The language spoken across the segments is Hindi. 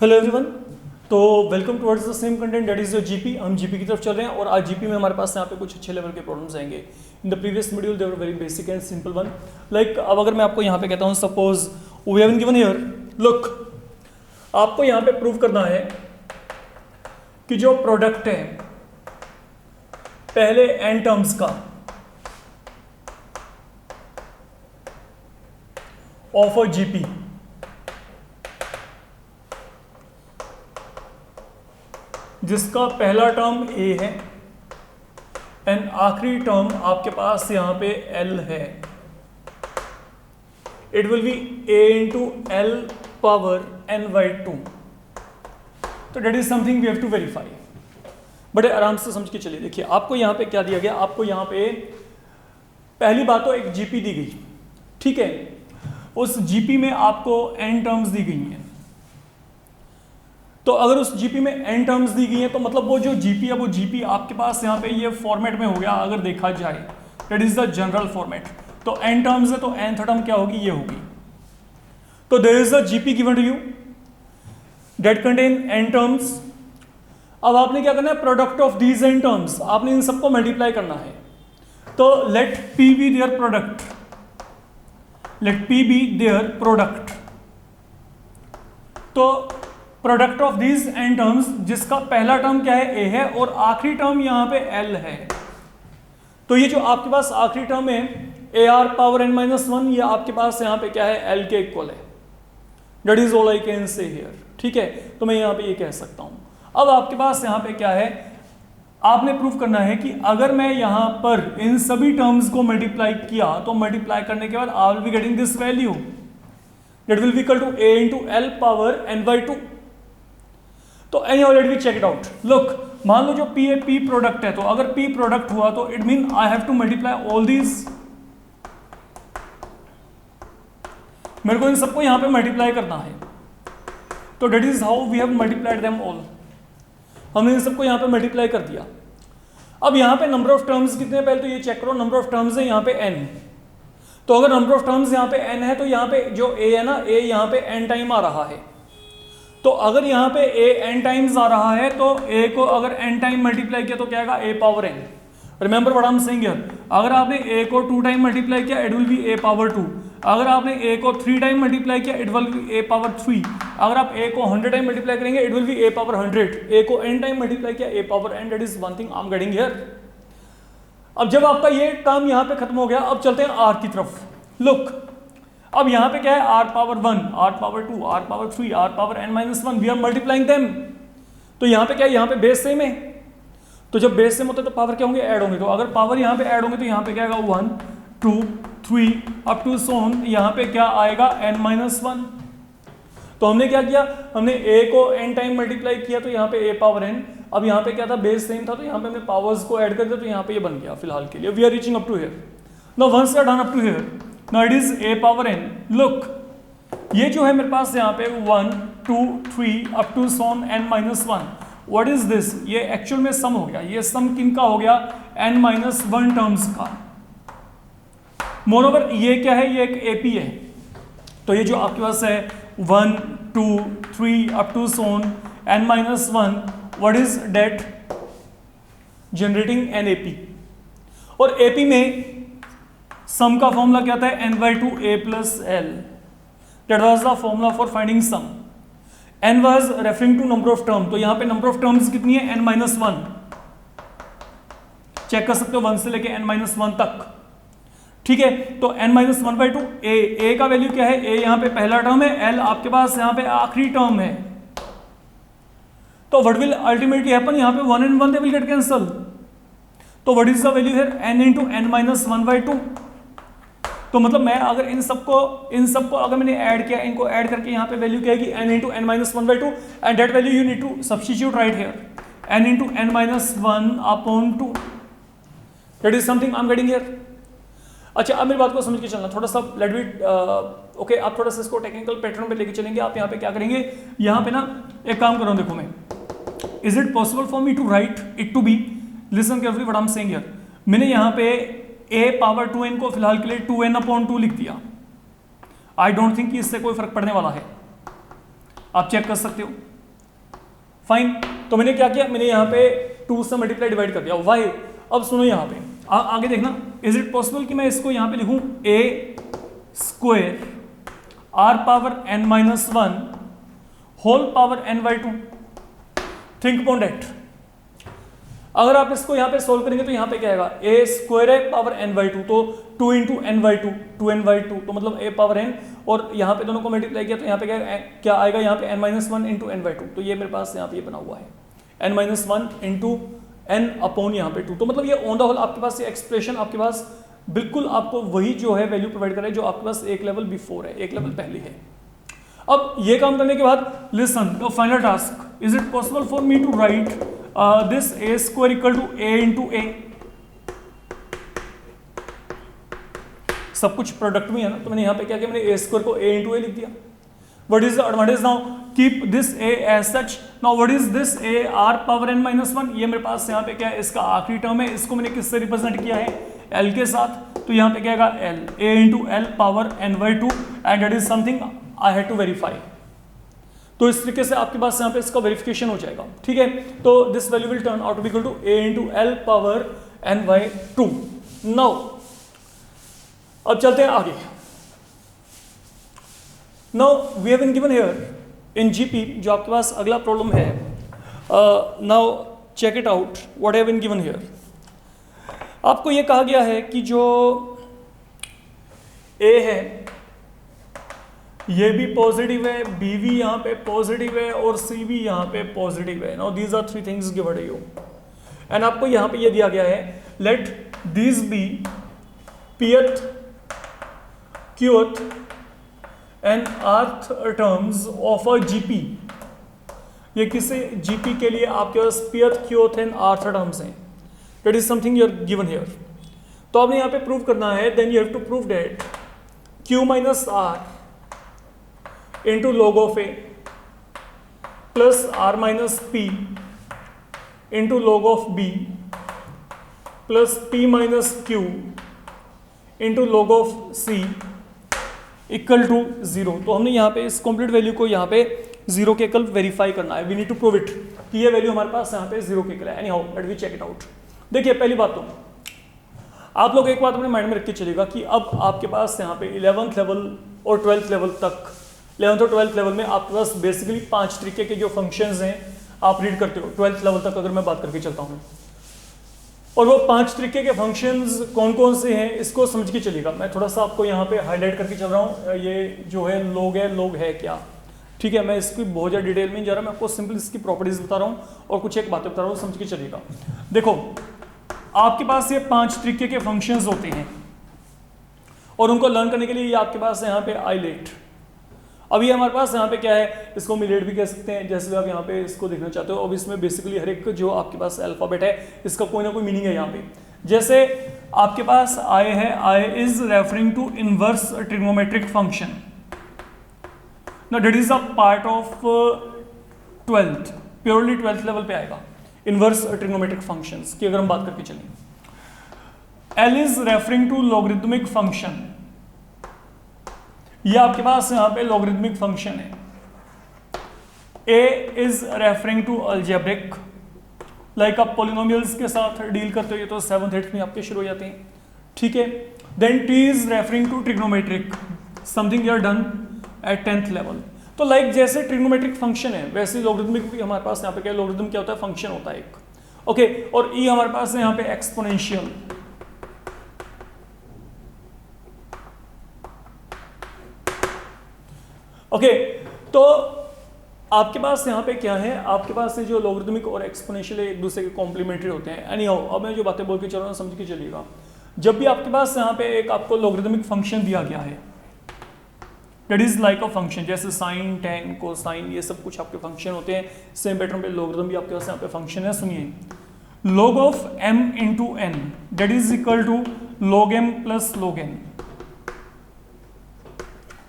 हेलो एवरीवन, तो welcome towards the same content that is your GP. हम जीपी की तरफ चल रहे हैं और आज जीपी में हमारे पास यहाँ पे कुछ अच्छे लेवल के प्रॉब्लम्स आएंगे। In the previous module they were very basic and simple one. Like अब अगर मैं आपको यहाँ पे कहता हूँ suppose we have been given here, look आपको यहाँ पे प्रूव करना है कि जो प्रोडक्ट है पहले एन टर्म्स का ऑफ अ जीपी जिसका पहला टर्म ए है एंड आखिरी टर्म आपके पास यहां पे एल है, it will be a into L power n by 2। तो that is something we have to verify. बड़े आराम से समझ के चलिए। देखिए आपको यहां पे क्या दिया गया, आपको यहां पे पहली बात तो एक जीपी दी गई, ठीक है। उस जीपी में आपको एन टर्म्स दी गई हैं। तो अगर उस जीपी में एन टर्म्स दी गई हैं तो मतलब वो जो जीपी है वो जीपी आपके पास यहाँ पे ये फॉर्मेट में हो गया। अगर देखा जाए that is the general format. तो एन टर्म्स है तो nth टर्म क्या होगी, ये होगी। तो there is the GP given to you that contain n terms. अब आपने क्या करना है, product of these n terms, आपने इन सबको मल्टीप्लाई करना है। तो let P be their product, let P be their product. तो product of these n terms जिसका पहला टर्म क्या है, ए है, और आखिरी टर्म यहां पे एल है। तो ये जो आपके पास आखिरी टर्म है a r power n minus 1, ये आपके पास यहां पे क्या है, एल के इक्वल है। That is all I can say here, ठीक है। तो मैं यहां पे ये कह सकता हूं। अब आपके पास यहां पे क्या है, आपने प्रूव करना है कि अगर मैं यहां पर इन सभी टर्म्स को मल्टीप्लाई किया तो मल्टीप्लाई करने के बाद I will be getting this value that will be equal to A into L power n by 2। तो anyhow let we check it out. Look, मान लो जो P है, P प्रोडक्ट है, तो अगर P प्रोडक्ट हुआ तो it mean I have to multiply all these. मेरे को इन सबको यहां पे मल्टीप्लाई करना है। तो that is how we have multiplied them all. हमने इन सबको यहां पे मल्टीप्लाई कर दिया। अब यहां पे नंबर ऑफ टर्म्स कितने हैं, पहले तो ये चेक करो। नंबर ऑफ टर्म्स है यहां पे n। तो अगर नंबर ऑफ टर्म्स यहां पे n है तो यहां पे जो a है ना, a यहां पे n टाइम आ रहा है। तो अगर यहाँ पे a n टाइम्स आ रहा है तो a को अगर n टाइम मल्टीप्लाई किया तो क्या आएगा, a power n। Remember what I am saying here, अगर आपने a को 2 टाइम मल्टीप्लाई किया it will B a power 2। अगर आपने a को 3 टाइम मल्टीप्लाई किया it will B a power 3। अगर आप a को 100 टाइम मल्टीप्लाई करेंगे it will B a power 100। a को n टाइम मल्टीप्लाई किया a power n। That is one thing I am getting here. अब जब आपका ये टर्म यहाँ पे खत्म हो गया, अब चलते हैं r की तरफ। लुक, अब यहां पे क्या है, r power 1, r power 2, r power 3, r power n minus 1, we are multiplying them. तो यहां पे क्या है, यहां पे बेस सेम है। तो जब बेस सेम होता है तो पावर क्या होंगे, ऐड होंगे। तो अगर पावर यहां पे ऐड होंगे तो यहां पे क्या आएगा, 1 2 3 अप टू सो ऑन। यहां पे क्या आएगा, n माइनस 1। तो हमने क्या किया, हमने a को n टाइम मल्टीप्लाई किया तो यहाँ पे a पावर n। अब यहाँ पे क्या था, बेस सेम था तो यहाँ पे हमने पावर्स को ऐड कर दिया तो यहाँ पे ये बन गया। फिलहाल के लिए we are reaching up to here. Now once we are done up to here, now it is a power n। look, ये जो है मेरे पास यहाँ पे 1 2 3 up to so on n minus 1। What is this, ये एक्चुअल में सम हो गया। ये सम किन का हो गया, n माइनस 1 टर्म्स का। मोरओवर ये क्या है, ये एक AP है। तो ये जो आपके पास है 1 2 3 up to so on n minus 1, what is that, generating an AP। और AP में सम का फॉर्मूला क्या था, n by 2 a plus L. That was the formula for finding sum. n was referring to number of term. तो यहां पे नंबर ऑफ टर्म्स कितनी है, n माइनस 1। चेक कर सकते हो 1 से लेके n माइनस 1 तक, ठीक है। तो n माइनस 1 बाई 2 a का वैल्यू क्या है, a यहां पे पहला टर्म है, l आपके पास यहां पे आखिरी टर्म है। तो व्हाट विल अल्टीमेटली हैपन, यहां पे 1 and 1 they will get cancel. तो what is the value here, n into n minus 1 by 2। तो मतलब मैं अगर इन सबको अगर मैंने ऐड किया, इनको ऐड करके यहाँ पे वैल्यू क्या है कि n into n minus 1 by 2, and that value you need to substitute right here, n into n minus 1 upon 2। That is something I am getting here. अच्छा, अब मेरी बात को समझ के चलना थोड़ा सा, लेट मी ओके। आप थोड़ा सा इसको टेक्निकल पैटर्न पे लेके चलेंगे। आप यहाँ पे क्या करेंगे, यहाँ पे ना एक काम कर रहा हूँ, देखो मैं, is it possible for me to write it to be, listen carefully what I am saying here. मैंने यहाँ पे a पावर 2n को फिलहाल के लिए 2n अपॉन 2 लिख दिया। आई डोंट थिंक कि इससे कोई फर्क पड़ने वाला है। आप चेक कर सकते हो। फाइन, तो मैंने क्या किया, मैंने यहाँ पे 2 से मल्टीप्लाई डिवाइड कर दिया। वाई, अब सुनो यहाँ पे आगे देखना, इज इट पॉसिबल कि मैं इसको यहाँ पे लिखूं A square R power n minus 1 whole power n by 2। Think about that. अगर आप इसको यहाँ पे सोल्व करेंगे तो यहाँ पे क्या आएगा, ए स्क्वायर है पावर एन बाई 2, तो 2 into n by 2, 2n by 2, तो मतलब ए पावर एन, और यहाँ पे दोनों को मल्टीप्लाई किया तो यहाँ पे क्या आएगा, यहाँ पे n minus 1 into n by 2, तो ये मेरे पास यहाँ पे ये बना हुआ है n minus 1 into n upon यहाँ पे 2। तो मतलब ये ऑन द होल आपके पास ये एक्सप्रेशन आपके पास बिल्कुल आपको वही जो है वैल्यू प्रोवाइड कर रहा है जो आपके पास एक लेवल बिफोर है, एक लेवल पहले है। अब ये काम करने के बाद listen the final task, is it possible for me to write this A square equal to A into A. सब कुछ प्रोडक्ट में है ना, तो मैंने यहाँ पे क्या किया, मैंने ए स्क्वायर को ए इंटू ए लिख दिया। What is the advantage now, keep this a as such. Now what is this a r power n minus 1, ये मेरे पास यहाँ पे क्या है, इसका आखिरी टर्म है, इसको मैंने किससे रिप्रेजेंट किया है, एल के साथ, तो यहाँ पे क्या आएगा L, a into L power n by 2, and that is something I have to verify. तो इस तरीके से आपके पास यहाँ पे इसका वेरिफिकेशन हो जाएगा, ठीक है। तो this value will turn out to be equal to A into L power n by 2। Now अब चलते हैं आगे। Now we have been given here in GP, जो आपके पास अगला प्रॉब्लम है। Now check it out what have been given here. आपको ये कहा गया है कि जो ए है ये भी पॉजिटिव है, बी भी यहाँ पे पॉजिटिव है और सी भी यहाँ पे पॉजिटिव है। Now these are 3 things given to you, and आपको यहाँ पे ये दिया गया है, let these be pth, qth and rth terms of a GP. ये किसी जीपी के लिए आपके पास pth, qth and rth terms हैं। That is something you are given here. तो आपने यहाँ पे प्रूव करना है, then you have to prove that q minus r into log of a plus r minus p into log of b plus p minus q into log of c equal to 0। तो हमने यहाँ पे इस कंप्लीट वैल्यू को यहाँ पे 0 के इक्वल वेरीफाई करना है। We need to prove it कि ये वैल्यू हमारे पास यहाँ पे 0 के इक्वल है। Anyhow let we check it out. देखिए पहली बात तो आप लोग एक बात अपने माइंड में रख के चलिएगा कि अब आपके पास यहाँ पे 11th लेवल और 12th लेवल तक, 11th और 12th लेवल में आपके पास बेसिकली 5 तरीके के जो फंक्शंस हैं आप रीड करते हो। 12th लेवल तक अगर मैं बात करके चलता हूँ, और वो 5 तरीके के फंक्शंस कौन कौन से हैं इसको समझ के चलिएगा। मैं थोड़ा सा आपको यहाँ पे हाईलाइट करके चल रहा हूँ। ये जो है लोग है क्या, ठीक है। मैं इसकी बहुत ज़्यादा डिटेल में नहीं जा रहा, मैं आपको सिंपल इसकी प्रॉपर्टीज बता रहा हूँ और कुछ एक बातें बता रहा हूँ, समझ के चलिएगा। देखो आपके पास ये 5 तरीके के फंक्शंस होते हैं और उनको लर्न करने के लिए ये आपके पास यहाँ पे आईलेट। अब ये हमारे पास यहाँ पे क्या है, इसको मिलेट भी कह सकते हैं, जैसे आप यहाँ पे इसको देखना चाहते हो। अब इसमें बेसिकली हर एक जो आपके पास अल्फाबेट है इसका कोई ना कोई मीनिंग है यहाँ पे। जैसे आपके पास आई है, I is referring to inverse trigonometric function. Now that is a part of 12th, purely 12th level पे आएगा इनवर्स ट्रिग्नोमेट्रिक फंक्शंस की अगर हम बात करके चलें। L is referring to logarithmic function, ये आपके पास यहाँ पे लॉगरिथमिक फंक्शन है। A is referring to algebraic, like आप पॉलिनोमियल्स के साथ डील करते हो, ये तो 7th 8th में आपके शुरू हो जाते हैं, ठीक है। Then t is referring to trigonometric, something you are done at 10th level. तो लाइक जैसे ट्रिग्नोमेट्रिक फंक्शन है वैसे लॉगरिथमिक भी हमारे पास यहाँ पे क्या, लॉगरिथम क्या होता है, फंक्शन होता है एक, ओके। और ई हमारे पास है यहाँ पे एक्सपोनेंशियल, ओके। तो आपके पास यहाँ पे क्या है, आपके पास जो लॉगरिथमिक और एक्सपोनेंशियल एक दूसरे के कॉम्प्लीमेंट्री होते हैं। एनी हाउ अब मैं जो बातें बोल के चल रहा हूँ समझ के चलिएगा। जब भी आपके पास यहाँ पे एक आपको लॉगरिथमिक फंक्शन दिया गया है, that is like a function, जैसे साइन, टेन, कोसाइन, ये सब कुछ आपके फंक्शन होते हैं। सेम पैटर्न पे लॉगरिथम भी आपके पास यहाँ पे फंक्शन है। सुनिए, log of m into n that is equal to log m plus log n,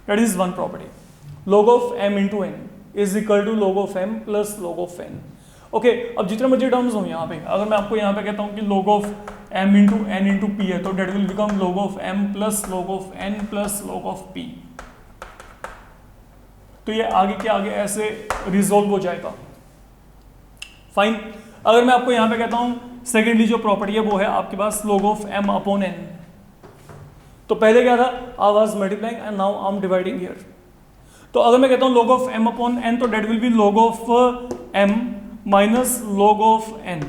that is one property. log of m into n is equal to log of m plus log of n, okay. अब जितने मर्जी टर्म्स हो यहाँ पे, अगर मैं आपको यहाँ पे कहता हूँ कि log of m into n into p है, तो that will become log of m plus log of n plus log of p, तो ये आगे के आगे ऐसे रिजोल्व हो जाएगा। फाइन। अगर मैं आपको यहां पे कहता हूं सेकेंडली जो प्रॉपर्टी है वो है आपके पास log of m upon n, तो पहले क्या था, I was multiplying and now I am dividing here. तो अगर मैं कहता हूं log of m upon n, तो that will be log of m minus log of n।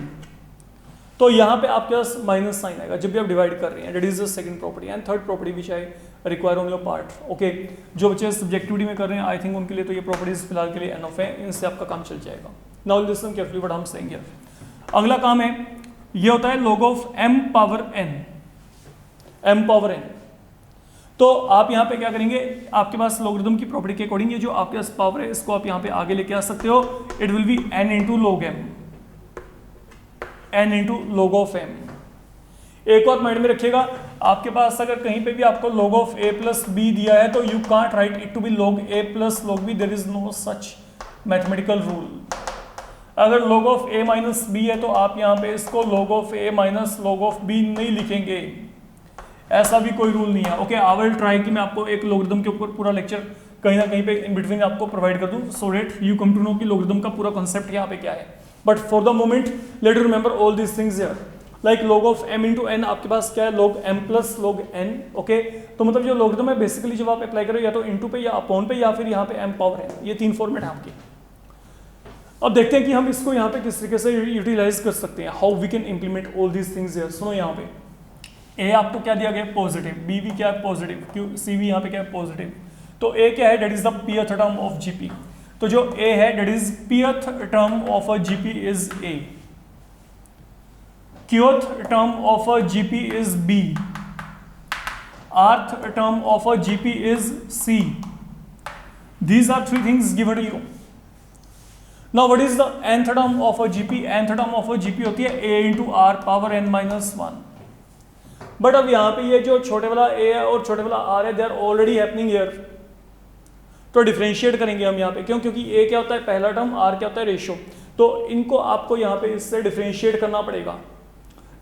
तो यहां पे आपके पास माइनस साइन आएगा जब भी आप डिवाइड कर रहे हैं। That is the second property. And third property which I require on your part. Okay, जो बच्चे सब्जेक्टिविटी में कर रहे हैं आई थिंक उनके लिए तो ये प्रॉपर्टीज फिलहाल के लिए एनफ है, इनसे आपका काम चल जाएगा। Now listen carefully what I am saying here. अगला काम है, ये होता है log of m power n, m power n। तो आप यहाँ पे क्या करेंगे, आपके पास लॉगरिथम की प्रॉपर्टी के अकॉर्डिंग ये जो आपके पास पावर है इसको आप यहाँ पे आगे लेके आ सकते हो। It will B n into log m, n into log of m। एक और माइंड में रखिएगा, आपके पास अगर कहीं पे भी आपको log of a plus b दिया है तो you can't write it to be log a plus log b, there is no such mathematical rule. अगर log of a minus b है तो आप यहाँ पे इसको log of a minus log of b नहीं लिखेंगे, ऐसा भी कोई रूल नहीं है। ओके, आई विल ट्राई कि मैं आपको एक लॉगरिथम के ऊपर पूरा लेक्चर कहीं ना कहीं पे इन बिटवीन आपको प्रोवाइड कर दूं, so that you come to know कि लॉगरिथम का पूरा कॉन्सेप्ट यहाँ पे क्या है। But for the moment let you remember all these things here. Like log of m into n, आपके पास क्या है log m plus log n। Okay, तो मतलब जो लॉगरिथम है बेसिकली जब आप अप्लाई करो या तो इंटू पे या अपॉन पे या फिर यहाँ पे m पावर n, ये तीन फॉर्मेट है आपके। अब देखते हैं कि हम इसको यहाँ पे किस तरीके से यूटिलाइज कर सकते हैं, how we can implement all these things here. सुनो यहाँ पे ए आपको क्या दिया गया, पॉजिटिव, बी भी क्या है पॉजिटिव, क्यू सी भी यहाँ पे क्या है पॉजिटिव। तो ए क्या है, that is the pth term of GP. तो जो ए है that is pth term of a GP is a, qth term of a GP is b, rth term of a GP is c. These are three things given to you. Now what is the nth term of a GP, nth term of a GP होती है a into r power n minus 1। But अब यहाँ पे ये जो छोटे वाला a है और छोटे वाला r है, they are already happening here. तो डिफरेंशिएट करेंगे हम यहाँ पे, क्यों, क्योंकि a क्या होता है पहला टर्म, r क्या होता है रेशियो। तो इनको आपको यहाँ पे इससे डिफरेंशिएट करना पड़ेगा।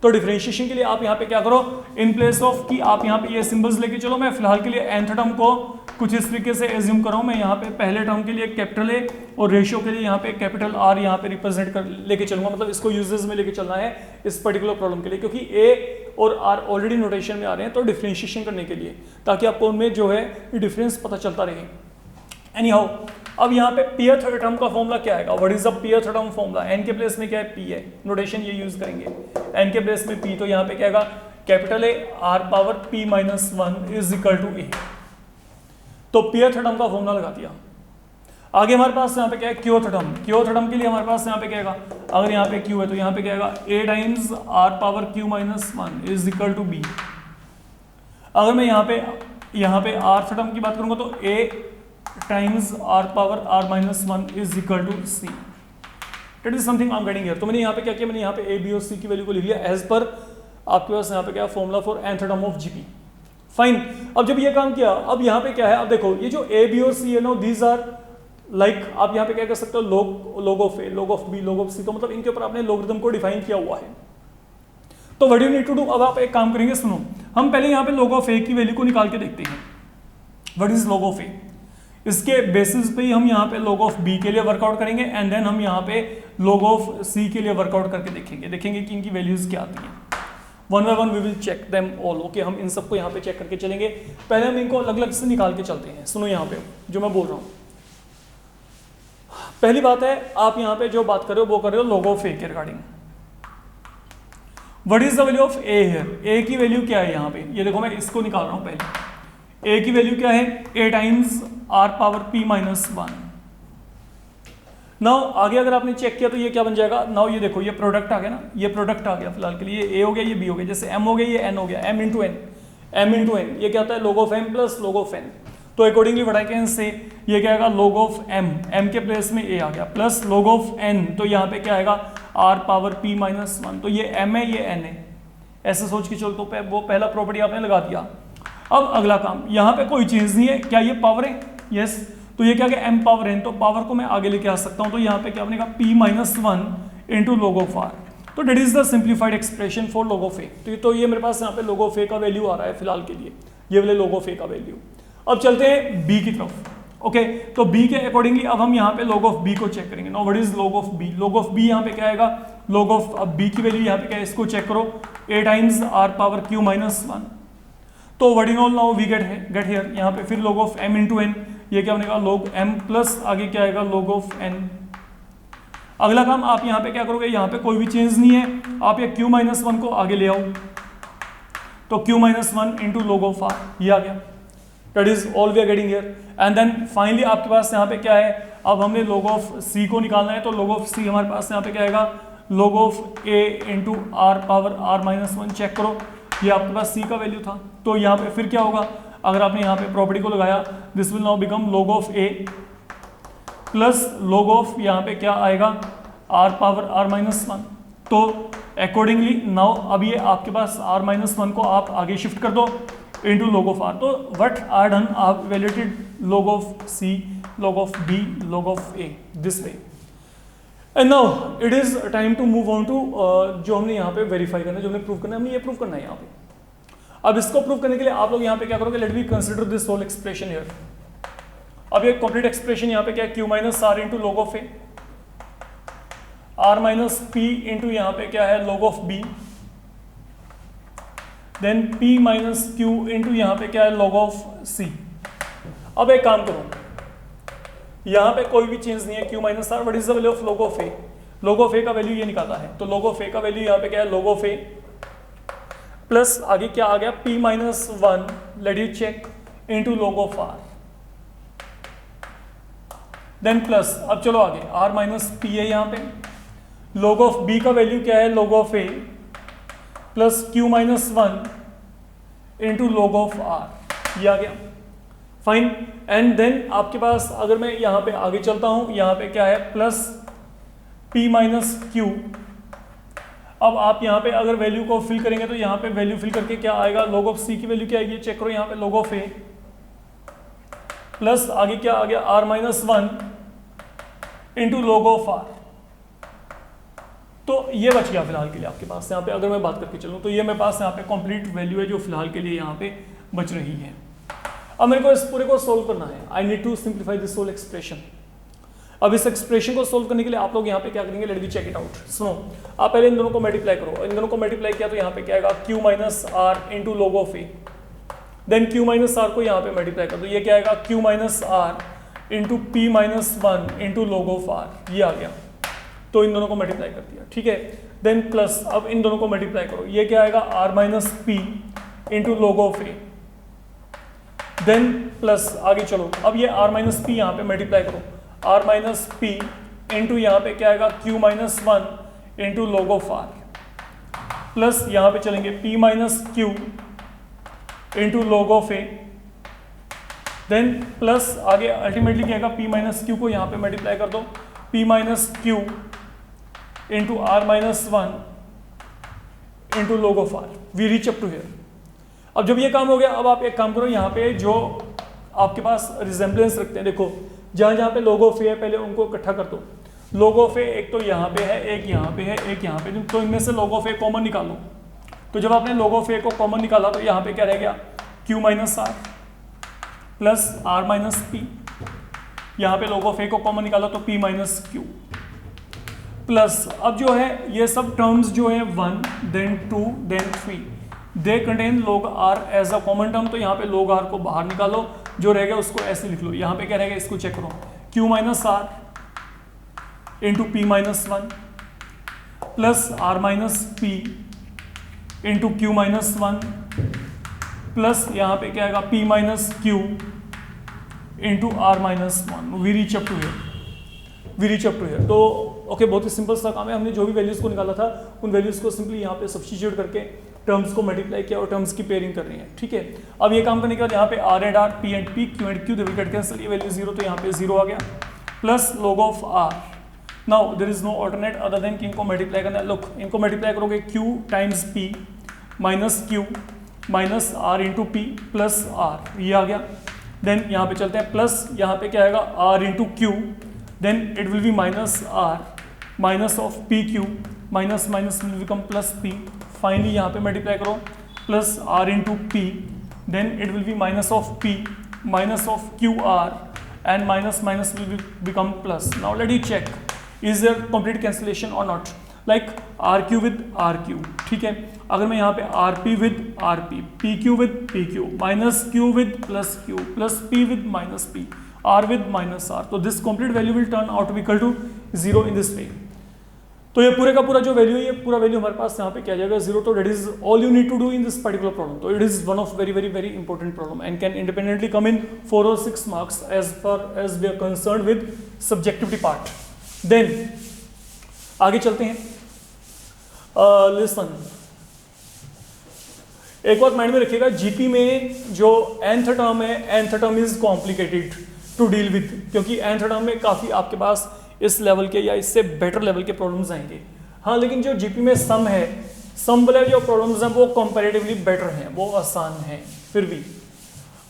तो डिफरेंशिएशन के लिए आप यहाँ पे क्या करो, इन प्लेस ऑफ कि आप यहाँ पे ये सिंबल्स लेके चलो, मैं फिलहाल के लिए nth टर्म को कुछ इस तरीके से एज्यूम कर रहा हूँ। मैं यहाँ पे पहले टर्म के लिए कैपिटल A और रेशियो के लिए यहाँ पे कैपिटल R यहाँ पे रिप्रेजेंट कर लेके चलूंगा, मतलब इसको यूजेस में लेके चलना है इस पर्टिकुलर प्रॉब्लम के लिए, क्योंकि A और R ऑलरेडी नोटेशन में आ रहे हैं। तो डिफरेंशिएशन करने के लिए, ताकि आपको उनमें जो है डिफरेंस पता चलता रहे। एनी हाउ, अब यहाँ पे pth टर्म का फॉर्मूला क्या आएगा, what is the pth term formula. n के प्लेस में क्या है, p है, नोटेशन ये यूज करेंगे, n के प्लेस में p, तो यहाँ पे क्या आएगा, capital A r power p minus 1 is equal to a। तो pth टर्म का फॉर्मूला लगा दिया। आगे हमारे पास यहाँ पे क्या है, qth टर्म। qth टर्म के लिए हमारे पास यहाँ पे क्या आएगा, अगर यहाँ पे q है तो यहाँ पे क्या आएगा, a times r power q minus 1 is equal to b। अगर मैं यहाँ पे rth टर्म की बात करूंगा तो a times r power r minus 1 is equal to c। That is something I am getting here. तो मैंने यहाँ पे क्या किया, मैंने यहाँ पे a b और c की वैल्यू को लिख लिया एज पर आपके पास यहाँ पे क्या formula for nth term of GP. Fine. अब जब ये काम किया, अब यहाँ पे क्या है, अब देखो ये जो a b और c है ना, दीज आर लाइक आप यहाँ पे क्या कर सकते हो, log of a, log of b, log of c। तो मतलब इनके ऊपर आपने लॉगरिथम को डिफाइन किया हुआ है। तो what you need to do, अब आप एक काम करेंगे, सुनो, हम पहले यहाँ पे log ऑफ a की वैल्यू को निकाल के देखते हैं। What is log of a, इसके बेसिस पे ही हम यहाँ पे log ऑफ b के लिए वर्कआउट करेंगे एंड देन हम यहाँ पे log ऑफ c के लिए वर्कआउट करके देखेंगे कि इनकी वैल्यूज क्या आती हैं। One by one we will check them all. Okay, हम इन सबको यहाँ पे चेक करके चलेंगे। पहले हम इनको अलग अलग से निकाल के चलते हैं। सुनो यहाँ पे जो मैं बोल रहा हूँ, पहली बात है, आप यहाँ पे जो बात कर रहे हो वो कर रहे हो log ऑफ a के regarding. What is the value of a here, a की वैल्यू क्या है यहाँ पे, ये देखो मैं इसको निकाल रहा हूँ। पहले a की वैल्यू क्या है, a times r power p minus 1। Now आगे अगर आपने चेक किया तो ये क्या बन जाएगा, नाउ ये देखो ये प्रोडक्ट आ गया ना, ये प्रोडक्ट आ गया फिलहाल के लिए, ये a हो गया, ये b हो गया, जैसे m हो गया, ये n हो गया, m इंटू n, ये क्या होता है log of m plus log of n। तो accordingly what I can say, ये क्या आएगा log ऑफ m के प्लेस में a आ गया, प्लस log ऑफ n, तो यहाँ पे क्या आएगा r पावर p माइनस 1। तो ये m है, ये n है, ऐसे सोच के चलो। तो वो पहला प्रॉपर्टी आपने लगा दिया। अब अगला काम, यहाँ पे कोई चीज नहीं है, क्या ये पावर है, यस, तो ये क्या है m पावर n, तो पावर को मैं आगे लेके आ सकता हूँ। तो यहाँ पे क्या बनेगा p minus 1 into log of r। तो that is the simplified expression for log of a। तो ये मेरे पास यहाँ पे log ऑफ a का वैल्यू आ रहा है फिलहाल के लिए, ये वाले log ऑफ a का वैल्यू। अब चलते हैं b की तरफ। ओके तो b के अकॉर्डिंगली अब हम यहाँ पे log ऑफ b को चेक करेंगे। Now what is log of b? log of b यहाँ पे क्या आएगा? log ऑफ अब b की वैल्यू यहाँ पे क्या है, इसको चेक करो, a times r power q minus 1। तो what in all now we get here, यहाँ पे फिर log of m into n, ये क्या बनेगा log m प्लस आगे क्या आएगा log ऑफ n। अगला काम आप यहाँ पे क्या करोगे, यहाँ पे कोई भी चेंज नहीं है, आप ये q माइनस 1 को आगे ले आओ, तो q minus 1 into log of r, ये आ गया। That is all we are getting here. And then finally आपके पास यहाँ पे क्या है, अब हमने log ऑफ c को निकालना है, तो log ऑफ c हमारे पास यहाँ पे क्या आएगा log of a into r power r minus 1। Check करो, ये आपके पास c का वैल्यू था, तो यहाँ पे फिर क्या होगा, अगर आपने यहाँ पे प्रॉपर्टी को लगाया, this will now become log of a plus log of यहाँ पे क्या आएगा r पावर r माइनस 1। तो अकॉर्डिंगली नाउ अब ये आपके पास r माइनस 1 को आप आगे शिफ्ट कर दो इंटू log ऑफ r। तो व्हाट आर डन, आप evaluated log of c, log of b, log of a this way. And now it is time to move on to जो हमने यहाँ पे वेरीफाई करना है, जो हमने प्रूव करना है, हमने ये प्रूव करना है यहाँ पे। अब इसको प्रूव करने के लिए आप लोग यहाँ पे क्या करोगे, let me consider this whole expression here. अब ये कंप्लीट एक्सप्रेशन यहाँ पे क्या है, q minus are into log of a, r minus p into यहाँ पे क्या है log of b, then p minus q into यहाँ पे क्या है log ऑफ c। अब एक काम करो, यहाँ पे कोई भी चेंज नहीं है, q minus r, what is the value of log of a? log of a का वैल्यू ये निकाला है, तो log ऑफ a का वैल्यू यहाँ पे क्या है log ऑफ a प्लस आगे क्या आ गया p minus 1, let you check, into log of r, then plus अब चलो आगे r माइनस p है यहाँ पे, log ऑफ b का वैल्यू क्या है log of a plus q minus 1 into log of r, ये आ गया फाइन। एंड देन आपके पास अगर मैं यहाँ पे आगे चलता हूँ, यहाँ पे क्या है प्लस p माइनस q। अब आप यहाँ पे अगर वैल्यू को फिल करेंगे तो यहाँ पे वैल्यू फिल करके क्या आएगा, log ऑफ c की वैल्यू क्या आएगी, चेक करो यहाँ पे log ऑफ a प्लस आगे क्या आ गया r minus 1 into log of r। तो ये बच गया फिलहाल के लिए आपके पास, यहाँ पे अगर मैं बात करके चलूँ तो ये मेरे पास यहाँ पे कंप्लीट वैल्यू है जो फिलहाल के लिए यहाँ पे बच रही है। अब मेरे को इस पूरे को सोल्व करना है, I need to simplify this whole expression. अब इस एक्सप्रेशन को सोल्व करने के लिए आप लोग यहाँ पे क्या करेंगे, let me check it out. सुनो, आप पहले इन दोनों को मल्टीप्लाई करो, इन दोनों को मल्टीप्लाई किया तो यहाँ पे क्या आएगा q minus are into log of a, then q minus R को यहाँ पे मल्टीप्लाई कर दो, ये क्या आएगा q minus are into p minus 1 into log of r, ये आ गया। तो इन दोनों को मल्टीप्लाई कर दिया, ठीक है। देन प्लस अब इन दोनों को मल्टीप्लाई करो, ये क्या आएगा r minus p into log of a, then plus आगे चलो, अब ये r माइनस p यहाँ पे मल्टीप्लाई करो, r माइनस p इंटू यहाँ पे क्या आएगा q minus 1 into log of r, plus यहाँ पे चलेंगे p minus q into log of a, then plus आगे अल्टीमेटली क्या आएगा p माइनस q को यहाँ पे मल्टीप्लाई कर दो, p minus q into r minus 1 into log of r, we reach up to here. अब जब ये काम हो गया, अब आप एक काम करो, यहाँ पे जो आपके पास रिजेम्बलेंस रखते हैं, देखो जहाँ जहाँ पे log ऑफ a है पहले उनको इकट्ठा कर दो। log ऑफ a एक तो यहाँ पे है, एक यहाँ पे है, एक यहाँ पे, तो इनमें से log ऑफ a कॉमन निकालो। तो जब आपने log ऑफ a को कॉमन निकाला तो यहाँ पे क्या रह गया q minus R plus r minus p, यहाँ पे log ऑफ a को कॉमन निकाला तो p माइनस q, प्लस अब जो है ये सब टर्म्स जो है 1 then 2 then 3 they contain log r as a common term, तो यहाँ पे log r को बाहर निकालो, जो रहेगा उसको ऐसे लिख लो। यहाँ पे क्या रहेगा, इसको चेक करो, q minus are into P minus 1 plus r minus p into Q minus 1 plus यहाँ पे क्या आएगा p minus q into r minus 1, we reach up to here. तो ओके, बहुत ही सिंपल सा काम है, हमने जो भी वैल्यूज को निकाला था उन वैल्यूज को सिंपली यहाँ पे सब्स्टिट्यूट करके टर्म्स को मल्टीप्लाई किया और टर्म्स की पेयरिंग कर रही है, ठीक है। अब ये काम करने के बाद यहाँ पे r and r, p and p, q and q they will get cancel, ये वैल्यू 0 तो यहाँ पे 0 आ गया, plus log of r। Now there is no alternate other than कि इनको मल्टीप्लाई करना है। लुक, इनको मल्टीप्लाई करोगे q times p minus q minus r into p plus r, ये आ गया। देन यहाँ पे चलते हैं, प्लस यहाँ पे क्या आएगा r इंटू q, then it will be minus r minus of P Q, minus minus will become plus p, finally यहाँ पे मल्टीप्लाई करो plus r into P, then it will be minus of p minus of Q R and minus minus will become plus. Now let you check, is there complete cancellation or not? Like RQ with RQ, ठीक है, अगर मैं यहाँ पे RP with RP, PQ with PQ, minus Q with plus Q, plus P with minus P, R with minus R, तो this complete value will turn out to be equal to 0 in this way. तो ये पूरे का पूरा जो वैल्यू है, ये पूरा वैल्यू हमारे पास यहाँ पे क्या जाएगा 0. तो that is all you need to do in this particular problem. तो it is one of very very very important problem and can independently come in 4 or 6 marks as far as we are concern with subjectivity part. Then आगे चलते हैं. लिसन, एक बात माइंड में रखिएगा, जीपी में जो nth टर्म है, nth term is complicated to deal with, क्योंकि nth टर्म में काफी आपके पास इस लेवल के या इससे बेटर लेवल के प्रॉब्लम्स आएंगे. हाँ, लेकिन जो जीपी में सम है, सम वाले जो प्रॉब्लम्स हैं वो कंपैरेटिवली बेटर हैं, वो आसान हैं फिर भी.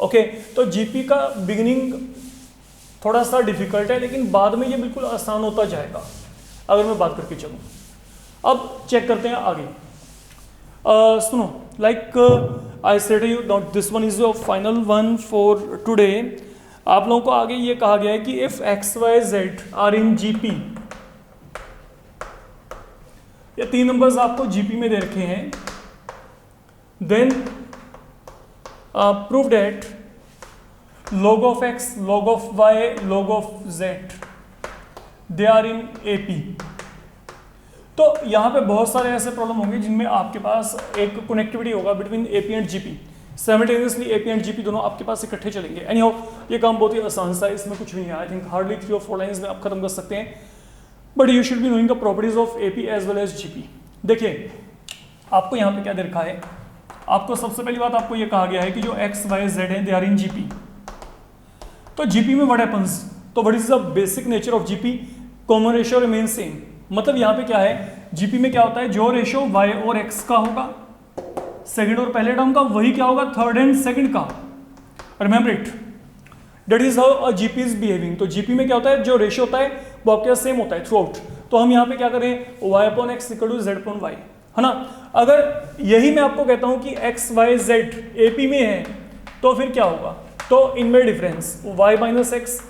ओके, तो जीपी का बिगिनिंग थोड़ा सा डिफिकल्ट है, लेकिन बाद में ये बिल्कुल आसान होता जाएगा अगर मैं बात करके चलूँ. अब चेक करते हैं आगे. सुनो, like I said you not this one is your final one for today. आप लोगों को आगे ये कहा गया है कि if X Y Z are in GP, ये 3 नंबर्स आपको जीपी में दे रखे हैं, then prove that log of x, log of y, log of z they are in AP. तो यहां पे बहुत सारे ऐसे प्रॉब्लम होंगे जिनमें आपके पास एक कनेक्टिविटी होगा between AP and GP. Simultaneously AP and GP दोनों आपके पास इकट्ठे चलेंगे. एनी हाउ, ये काम बहुत ही आसान सा है, इसमें कुछ नहीं है. I think hardly 3 or 4 lines में आप खत्म कर सकते हैं. But you should be knowing the properties of AP as well as GP. देखिए, आपको यहाँ पे क्या दे रखा है. आपको सबसे पहली बात आपको ये कहा गया है कि जो एक्स वाई जेड है दे आर इन जीपी. तो जीपी में व्हाट हैपेंस, तो what is the basic nature of GP? Common ratio remain same. मतलब यहाँ पे क्या है, जीपी में क्या होता है, जो रेशियो वाई और एक्स का होगा सेकंड और पहले टर्म का, वही क्या होगा थर्ड एंड सेकंड का. Remember it, that is how a GP is behaving. तो जीपी में क्या होता है, जो रेशियो होता है वो आपके सेम होता है थ्रू आउट. तो हम यहाँ पे क्या करें, y upon X equal to Z upon Y, है ना. अगर यही मैं आपको कहता हूँ कि एक्स वाई जेड एपी में है, तो फिर क्या होगा, तो इनमें difference y minus X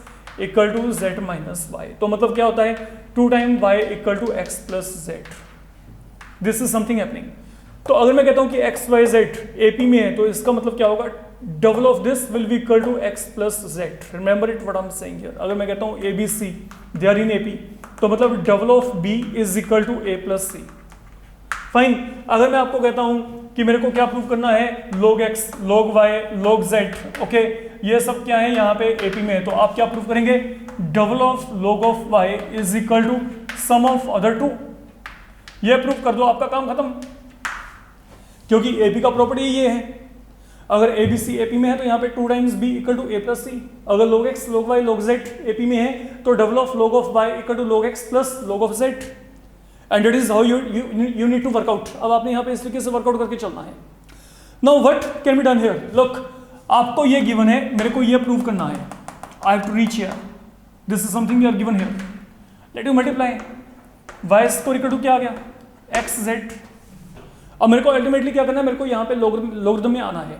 equal to Z minus Y. तो मतलब क्या होता है 2 time y equal to X plus Z. This is something happening. तो अगर मैं कहता हूं कि एक्स वाई जेड एपी में है, तो इसका मतलब क्या होगा, double of this will be equal to X plus Z. Remember it what I am saying here. अगर मैं कहता हूं A B C they are in AP, तो मतलब double of B is equal to A plus C. Fine. अगर मैं आपको कहता हूं कि मेरे को क्या प्रूव करना है, log x, log y, log z, okay, ये सब क्या है यहाँ पे एपी में है, तो आप क्या प्रूव करेंगे, double of log of y is equal to sum of other two. ये प्रूव कर दो, आपका काम खत्म. क्योंकि एपी का प्रॉपर्टी ये है, अगर ए बी सी एपी में है तो यहाँ पे 2 टाइम्स बी equal to A plus C. अगर log x, log y, log z AP में है, तो double of log of y equal to log x plus log of z. And it is how you need to work out. अब आपने यहाँ पे इस तरीके से वर्कआउट करके चलना है. Now what can be done here, look, आपको ये गिवन है, मेरे को ये प्रूव करना है. I have to reach here, this is something you are given here. Let you multiply y square equal to क्या आ गया, एक्स जेड. अब मेरे को अल्टीमेटली क्या करना है, मेरे को यहाँ पे लॉगरिथम में आना है.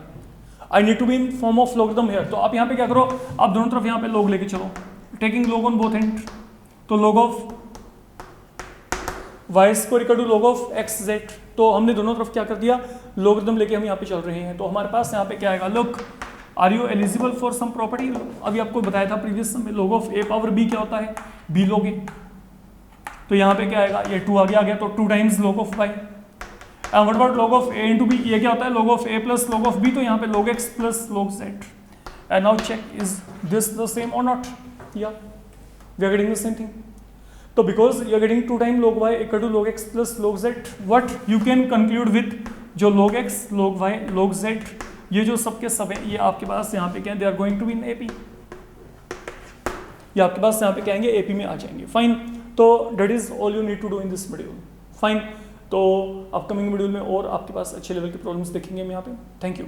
I need to be in form of logarithm here. तो आप यहाँ पे क्या करो, आप दोनों तरफ यहाँ पे लॉग लेके चलो, taking log on both end. तो log of y square equal to log of x z. तो हमने दोनों तरफ क्या कर दिया, लॉगरिथम लेके हम यहाँ पे चल रहे हैं. तो हमारे पास यहाँ पे क्या आएगा, look, are you eligible for some property. अभी आपको बताया था प्रीवियस में log of a power b क्या होता है, b log a. तो यहाँ पे क्या आएगा, ये 2 आगे आ गया, तो 2 times log of y. And what about log of a into b, ये क्या होता है, log of a plus log of b. तो यहाँ पे log x plus log z. And now check, is this the same और नॉट. या we are getting the same thing. तो because you are getting 2 time log y equal to log x plus log z, what you can conclude with जो log x, log y, log z, ये जो सबके सब है, ये आपके पास यहाँ पे क्या है, they are going to be in AP. ये आपके पास यहाँ पे क्या आएंगे, एपी में आ जाएंगे. फाइन. तो that is all you need to do in this module. Fine. तो अपकमिंग मॉड्यूल में और आपके पास अच्छे लेवल के प्रॉब्लम्स देखेंगे हम यहाँ पे. Thank you.